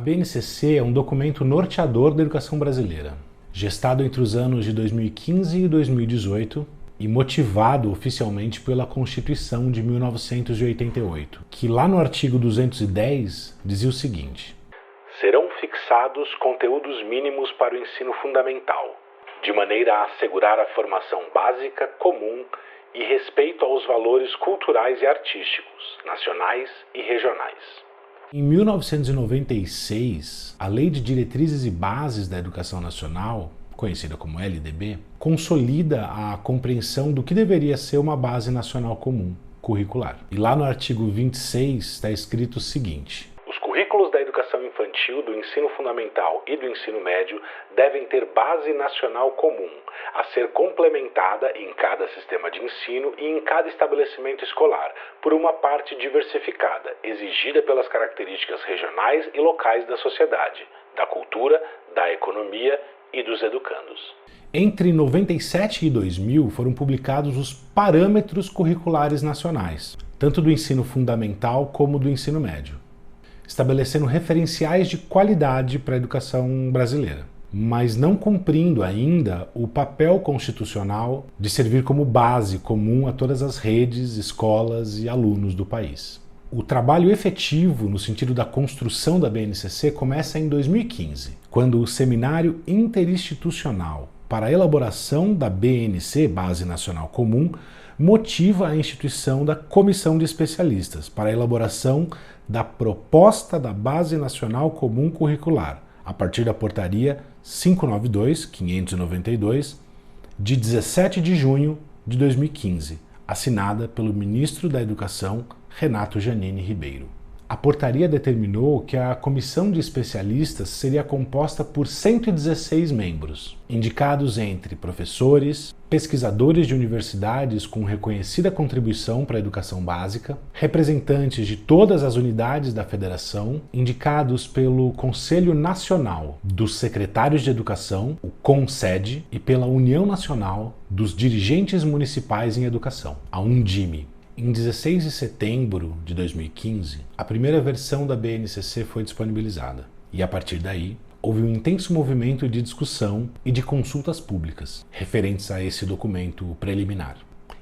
BNCC é um documento norteador da educação brasileira, gestado entre os anos de 2015 e 2018 e motivado oficialmente pela Constituição de 1988, que lá no artigo 210 dizia o seguinte: serão fixados conteúdos mínimos para o ensino fundamental, de maneira a assegurar a formação básica, comum e respeito aos valores culturais e artísticos, nacionais e regionais. Em 1996, a Lei de Diretrizes e Bases da Educação Nacional, conhecida como LDB, consolida a compreensão do que deveria ser uma base nacional comum curricular. E lá no artigo 26 está escrito o seguinte: os currículos da educação infantil, do ensino fundamental e do ensino médio devem ter base nacional comum, a ser complementada em cada sistema de ensino e em cada estabelecimento escolar, por uma parte diversificada, exigida pelas características regionais e locais da sociedade, da cultura, da economia e dos educandos. Entre 97 e 2000 foram publicados os parâmetros curriculares nacionais, tanto do ensino fundamental como do ensino médio, estabelecendo referenciais de qualidade para a educação brasileira, mas não cumprindo ainda o papel constitucional de servir como base comum a todas as redes, escolas e alunos do país. O trabalho efetivo no sentido da construção da BNCC começa em 2015, quando o Seminário Interinstitucional para a elaboração da BNC, Base Nacional Comum, motiva a instituição da Comissão de Especialistas para a elaboração da proposta da Base Nacional Comum Curricular, a partir da Portaria 592, de 17 de junho de 2015, assinada pelo ministro da Educação, Renato Janine Ribeiro. A portaria determinou que a comissão de especialistas seria composta por 116 membros, indicados entre professores, pesquisadores de universidades com reconhecida contribuição para a educação básica, representantes de todas as unidades da federação, indicados pelo Conselho Nacional dos Secretários de Educação, o CONSED, e pela União Nacional dos Dirigentes Municipais em Educação, a UNDIME. Em 16 de setembro de 2015, a primeira versão da BNCC foi disponibilizada e, a partir daí, houve um intenso movimento de discussão e de consultas públicas referentes a esse documento preliminar.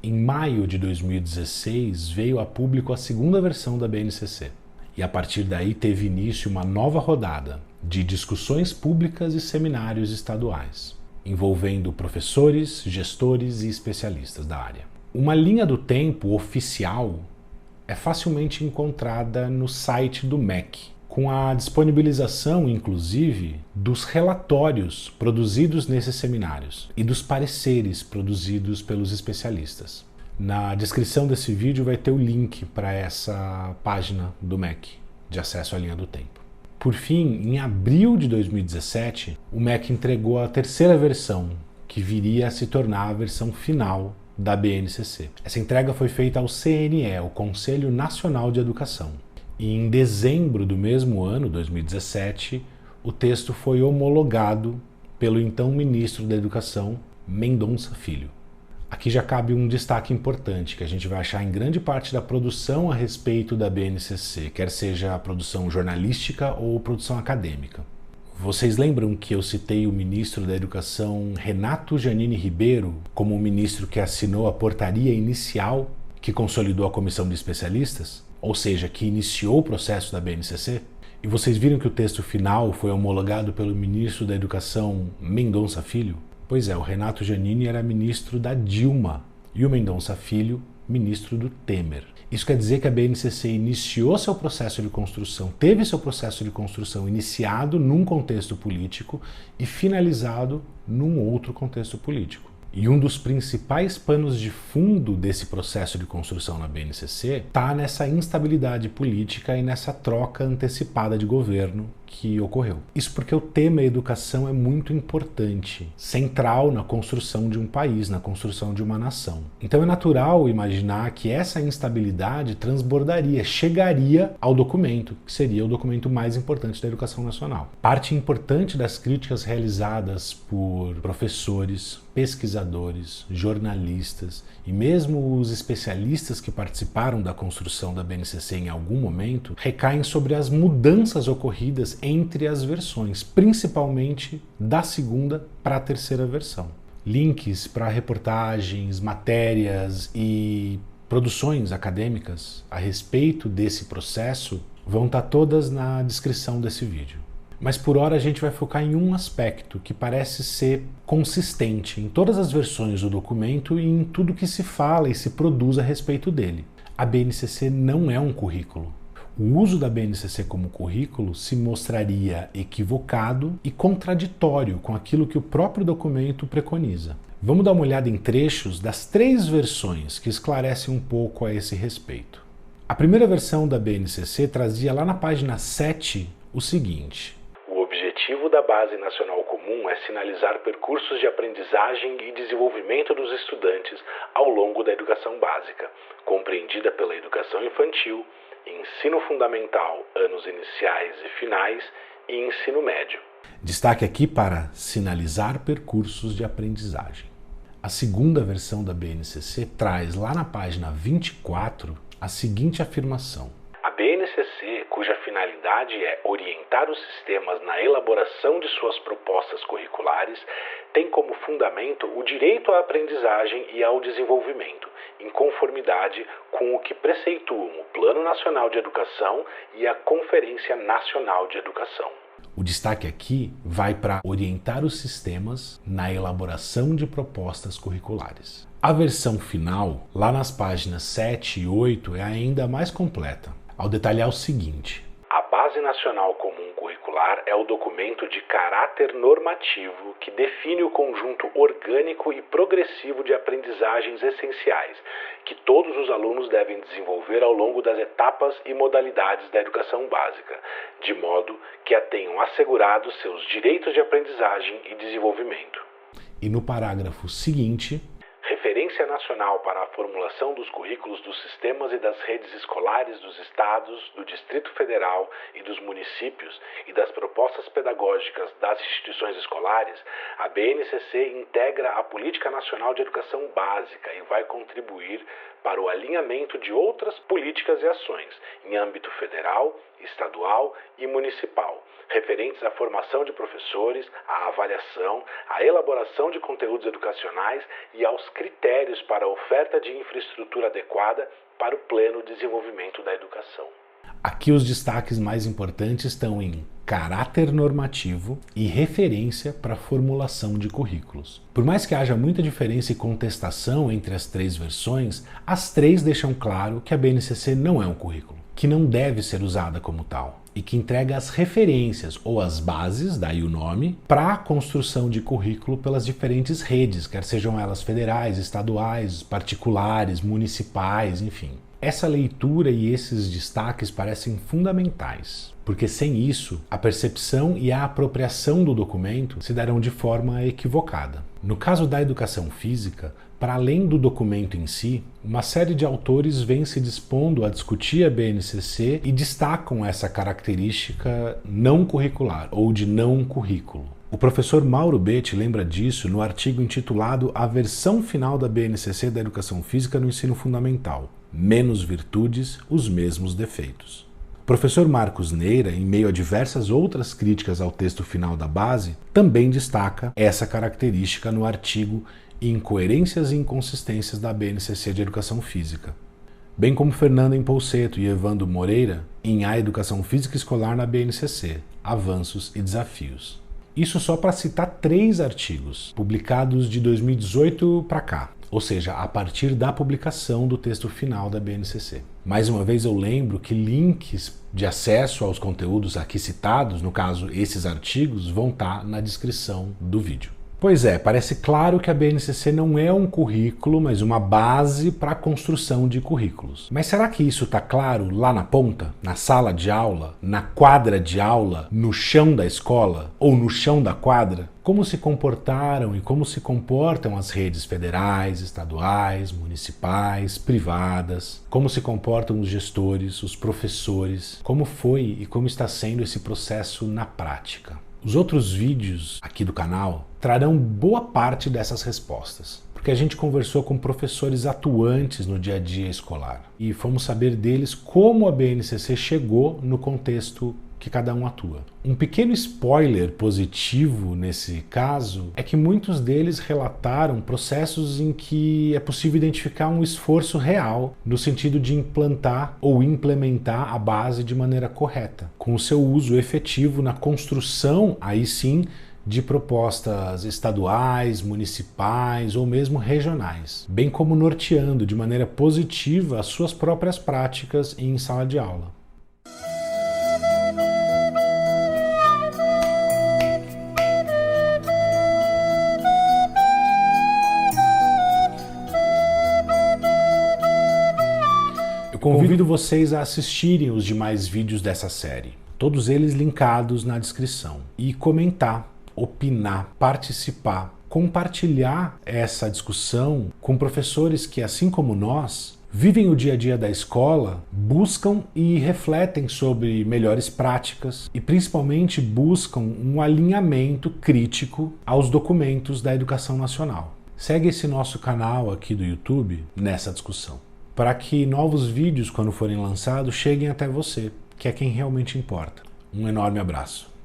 Em maio de 2016, veio a público a segunda versão da BNCC e, a partir daí, teve início uma nova rodada de discussões públicas e seminários estaduais, envolvendo professores, gestores e especialistas da área. Uma linha do tempo oficial é facilmente encontrada no site do MEC, com a disponibilização, inclusive, dos relatórios produzidos nesses seminários e dos pareceres produzidos pelos especialistas. Na descrição desse vídeo vai ter o link para essa página do MEC, de acesso à linha do tempo. Por fim, em abril de 2017, o MEC entregou a terceira versão, que viria a se tornar a versão final da BNCC. Essa entrega foi feita ao CNE, o Conselho Nacional de Educação. E em dezembro do mesmo ano, 2017, o texto foi homologado pelo então ministro da Educação, Mendonça Filho. Aqui já cabe um destaque importante que a gente vai achar em grande parte da produção a respeito da BNCC, quer seja a produção jornalística ou produção acadêmica. Vocês lembram que eu citei o ministro da Educação, Renato Janine Ribeiro, como o ministro que assinou a portaria inicial que consolidou a comissão de especialistas? Ou seja, que iniciou o processo da BNCC? E vocês viram que o texto final foi homologado pelo ministro da Educação, Mendonça Filho? Pois é, o Renato Janine era ministro da Dilma e o Mendonça Filho, ministro do Temer. Isso quer dizer que a BNCC iniciou seu processo de construção, teve seu processo de construção iniciado num contexto político e finalizado num outro contexto político. E um dos principais panos de fundo desse processo de construção na BNCC está nessa instabilidade política e nessa troca antecipada de governo que ocorreu. Isso porque o tema educação é muito importante, central na construção de um país, na construção de uma nação. Então é natural imaginar que essa instabilidade transbordaria, chegaria ao documento, que seria o documento mais importante da educação nacional. Parte importante das críticas realizadas por professores, pesquisadores, jornalistas e mesmo os especialistas que participaram da construção da BNCC em algum momento recaem sobre as mudanças ocorridas diferenças entre as versões, principalmente da segunda para a terceira versão. Links para reportagens, matérias e produções acadêmicas a respeito desse processo vão estar todas na descrição desse vídeo. Mas por hora a gente vai focar em um aspecto que parece ser consistente em todas as versões do documento e em tudo que se fala e se produz a respeito dele. A BNCC não é um currículo. O uso da BNCC como currículo se mostraria equivocado e contraditório com aquilo que o próprio documento preconiza. Vamos dar uma olhada em trechos das 3 versões que esclarecem um pouco a esse respeito. A primeira versão da BNCC trazia lá na página 7 o seguinte: o objetivo da Base Nacional Comum é sinalizar percursos de aprendizagem e desenvolvimento dos estudantes ao longo da educação básica, compreendida pela educação infantil, ensino fundamental, anos iniciais e finais e ensino médio. Destaque aqui para sinalizar percursos de aprendizagem. A segunda versão da BNCC traz lá na página 24 a seguinte afirmação: a BNCC, cuja finalidade é orientar os sistemas na elaboração de suas propostas curriculares, tem como fundamento o direito à aprendizagem e ao desenvolvimento, em conformidade com o que preceituam o Plano Nacional de Educação e a Conferência Nacional de Educação. O destaque aqui vai para orientar os sistemas na elaboração de propostas curriculares. A versão final, lá nas páginas 7 e 8, é ainda mais completa, ao detalhar o seguinte: a Base Nacional Comum Curricular é o documento de caráter normativo que define o conjunto orgânico e progressivo de aprendizagens essenciais que todos os alunos devem desenvolver ao longo das etapas e modalidades da educação básica, de modo que a tenham assegurados seus direitos de aprendizagem e desenvolvimento. E no parágrafo seguinte: referência nacional para a formulação dos currículos dos sistemas e das redes escolares dos estados, do Distrito Federal e dos municípios e das propostas pedagógicas das instituições escolares, a BNCC integra a Política Nacional de Educação Básica e vai contribuir para o alinhamento de outras políticas e ações em âmbito federal, estadual e municipal, referentes à formação de professores, à avaliação, à elaboração de conteúdos educacionais e aos critérios para a oferta de infraestrutura adequada para o pleno desenvolvimento da educação. Aqui os destaques mais importantes estão em caráter normativo e referência para a formulação de currículos. Por mais que haja muita diferença e contestação entre as 3 versões, as 3 deixam claro que a BNCC não é um currículo, que não deve ser usada como tal, e que entrega as referências ou as bases, daí o nome, para a construção de currículo pelas diferentes redes, quer sejam elas federais, estaduais, particulares, municipais, enfim. Essa leitura e esses destaques parecem fundamentais, porque sem isso, a percepção e a apropriação do documento se darão de forma equivocada. No caso da educação física, para além do documento em si, uma série de autores vem se dispondo a discutir a BNCC e destacam essa característica não curricular ou de não currículo. O professor Mauro Betti lembra disso no artigo intitulado A Versão Final da BNCC da Educação Física no Ensino Fundamental. Menos virtudes, os mesmos defeitos. O professor Marcos Neira, em meio a diversas outras críticas ao texto final da base, também destaca essa característica no artigo Incoerências e Inconsistências da BNCC de Educação Física. Bem como Fernanda Impolseto e Evandro Moreira em A Educação Física Escolar na BNCC, Avanços e Desafios. Isso só para citar 3 artigos, publicados de 2018 para cá, ou seja, a partir da publicação do texto final da BNCC. Mais uma vez eu lembro que links de acesso aos conteúdos aqui citados, no caso esses artigos, vão estar na descrição do vídeo. Pois é, parece claro que a BNCC não é um currículo, mas uma base para a construção de currículos. Mas será que isso está claro lá na ponta? Na sala de aula? Na quadra de aula? No chão da escola? Ou no chão da quadra? Como se comportaram e como se comportam as redes federais, estaduais, municipais, privadas? Como se comportam os gestores, os professores? Como foi e como está sendo esse processo na prática? Os outros vídeos aqui do canal trarão boa parte dessas respostas, porque a gente conversou com professores atuantes no dia a dia escolar e fomos saber deles como a BNCC chegou no contexto que cada um atua. Um pequeno spoiler positivo nesse caso é que muitos deles relataram processos em que é possível identificar um esforço real no sentido de implantar ou implementar a base de maneira correta, com o seu uso efetivo na construção, aí sim, de propostas estaduais, municipais ou mesmo regionais, bem como norteando de maneira positiva as suas próprias práticas em sala de aula. Convido vocês a assistirem os demais vídeos dessa série, todos eles linkados na descrição, e comentar, opinar, participar, compartilhar essa discussão com professores que, assim como nós, vivem o dia a dia da escola, buscam e refletem sobre melhores práticas e principalmente buscam um alinhamento crítico aos documentos da educação nacional. Segue esse nosso canal aqui do YouTube nessa discussão, para que novos vídeos, quando forem lançados, cheguem até você, que é quem realmente importa. Um enorme abraço.